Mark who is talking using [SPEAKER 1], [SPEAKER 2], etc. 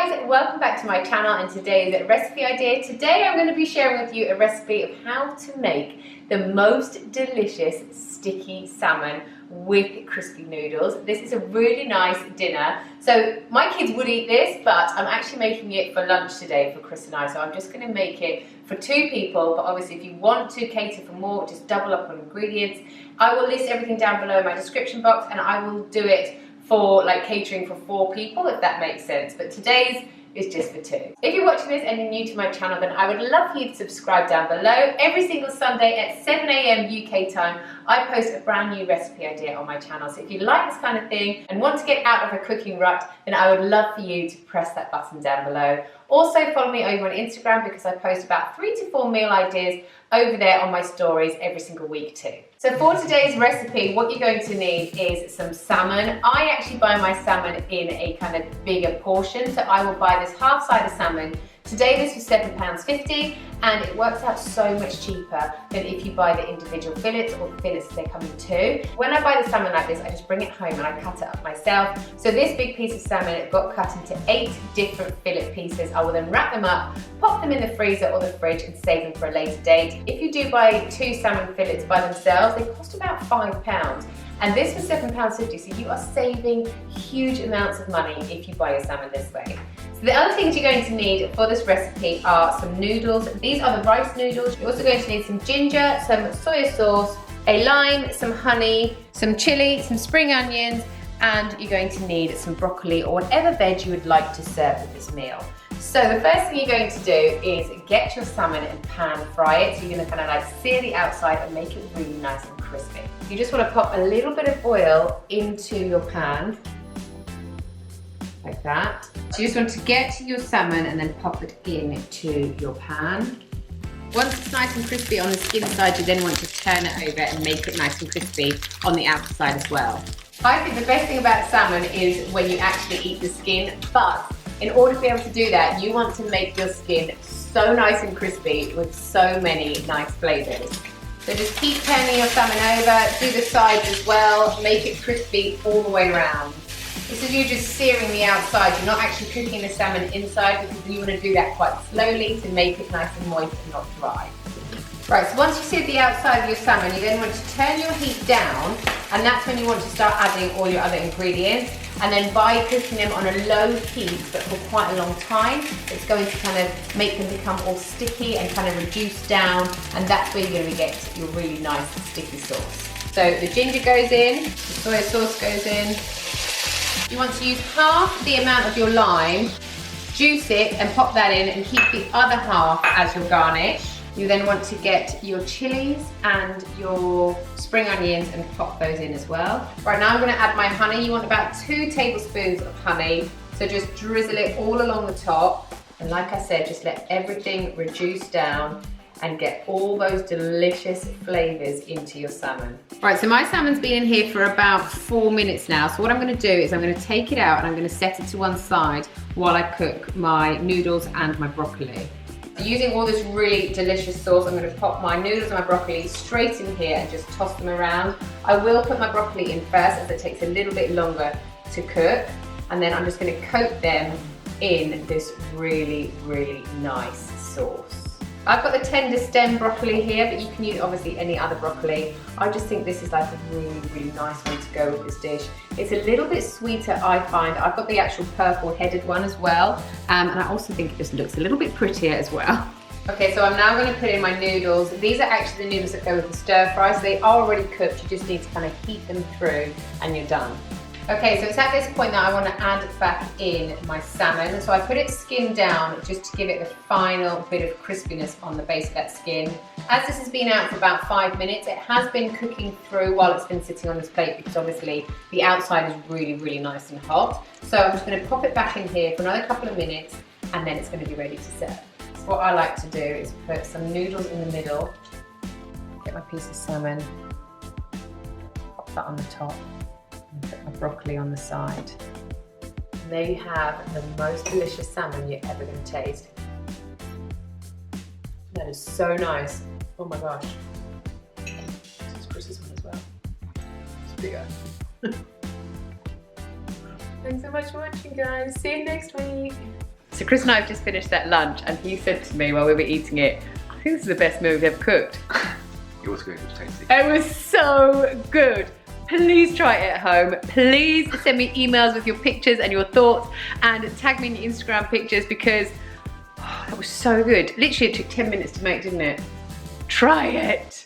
[SPEAKER 1] guys, welcome back to my channel and today's recipe idea. Today I'm going to be sharing with you a recipe of how to make the most delicious sticky salmon with crispy noodles. This is a really nice dinner. So my kids would eat this, but I'm actually making it for lunch today for Chris and I. So I'm just going to make it for 2 people, but obviously if you want to cater for more, just double up on ingredients. I will list everything down below in my description box and I will do it for like catering for 4 people, if that makes sense. But today's is just for 2. If you're watching this and you're new to my channel, then I would love for you to subscribe down below. Every single Sunday at 7 AM UK time, I post a brand new recipe idea on my channel. So if you like this kind of thing and want to get out of a cooking rut, then I would love for you to press that button down below. Also follow me over on Instagram because I post about 3 to 4 meal ideas over there on my stories every single week too. So for today's recipe, what you're going to need is some salmon. I actually buy my salmon in a kind of bigger portion, so I will buy this half side of salmon. Today this was £7.50 and it works out so much cheaper than if you buy the individual fillets or the fillets they come in 2. When I buy the salmon like this, I just bring it home and I cut it up myself. So this big piece of salmon, it got cut into 8 different fillet pieces. I will then wrap them up, pop them in the freezer or the fridge and save them for a later date. If you do buy 2 salmon fillets by themselves, they cost about £5. And this was £7.50, so you are saving huge amounts of money if you buy your salmon this way. So the other things you're going to need for this recipe are some noodles. These are the rice noodles. You're also going to need some ginger, some soy sauce, a lime, some honey, some chili, some spring onions, and you're going to need some broccoli or whatever veg you would like to serve with this meal. So the first thing you're going to do is get your salmon and pan fry it. So you're going to kind of like sear the outside and make it really nice and crispy. You just want to pop a little bit of oil into your pan, like that. So you just want to get your salmon and then pop it into your pan. Once it's nice and crispy on the skin side, you then want to turn it over and make it nice and crispy on the outside as well. I think the best thing about salmon is when you actually eat the skin, but in order to be able to do that, you want to make your skin so nice and crispy with so many nice flavors. So just keep turning your salmon over, do the sides as well, make it crispy all the way around. This is you just searing the outside, you're not actually cooking the salmon inside because you want to do that quite slowly to make it nice and moist and not dry. Right, so once you seared the outside of your salmon, you then want to turn your heat down, and that's when you want to start adding all your other ingredients. And then by cooking them on a low heat, but for quite a long time, it's going to kind of make them become all sticky and kind of reduce down, and that's where you're going to get your really nice sticky sauce. So the ginger goes in, the soy sauce goes in. You want to use half the amount of your lime, juice it and pop that in and keep the other half as your garnish. You then want to get your chilies and your spring onions and pop those in as well. Right, now I'm going to add my honey. You want about 2 tablespoons of honey. So just drizzle it all along the top. And like I said, just let everything reduce down and get all those delicious flavors into your salmon. Right, so my salmon's been in here for about 4 minutes now. So what I'm going to do is I'm going to take it out and I'm going to set it to one side while I cook my noodles and my broccoli. Using all this really delicious sauce, I'm going to pop my noodles and my broccoli straight in here and just toss them around. I will put my broccoli in first as it takes a little bit longer to cook, and then I'm just going to coat them in this really, really nice sauce. I've got the tender stem broccoli here, but you can use obviously any other broccoli. I just think this is like a really, really nice way to go with this dish. It's a little bit sweeter, I find. I've got the actual purple headed one as well. And I also think it just looks a little bit prettier as well. Okay, so I'm now going to put in my noodles. These are actually the noodles that go with the stir fry, so they are already cooked. You just need to kind of heat them through and you're done. Okay, so it's at this point that I want to add back in my salmon. So I put it skin down just to give it the final bit of crispiness on the base of that skin. As this has been out for about 5 minutes, it has been cooking through while it's been sitting on this plate because obviously the outside is really, really nice and hot. So I'm just going to pop it back in here for another couple of minutes and then it's going to be ready to serve. So what I like to do is put some noodles in the middle, get my piece of salmon, pop that on the top. Put my broccoli on the side. And there you have the most delicious salmon you're ever going to taste. That is so nice. Oh my gosh. This is Chris's one as well. It's bigger. Thanks so much for watching, guys. See you next week. So Chris and I have just finished that lunch and he said to me while we were eating it, I think this is the best meal we've ever cooked.
[SPEAKER 2] It was good, it was tasty.
[SPEAKER 1] It was so good. Please try it at home. Please send me emails with your pictures and your thoughts and tag me in your Instagram pictures because that was so good. Literally it took 10 minutes to make, didn't it? Try it.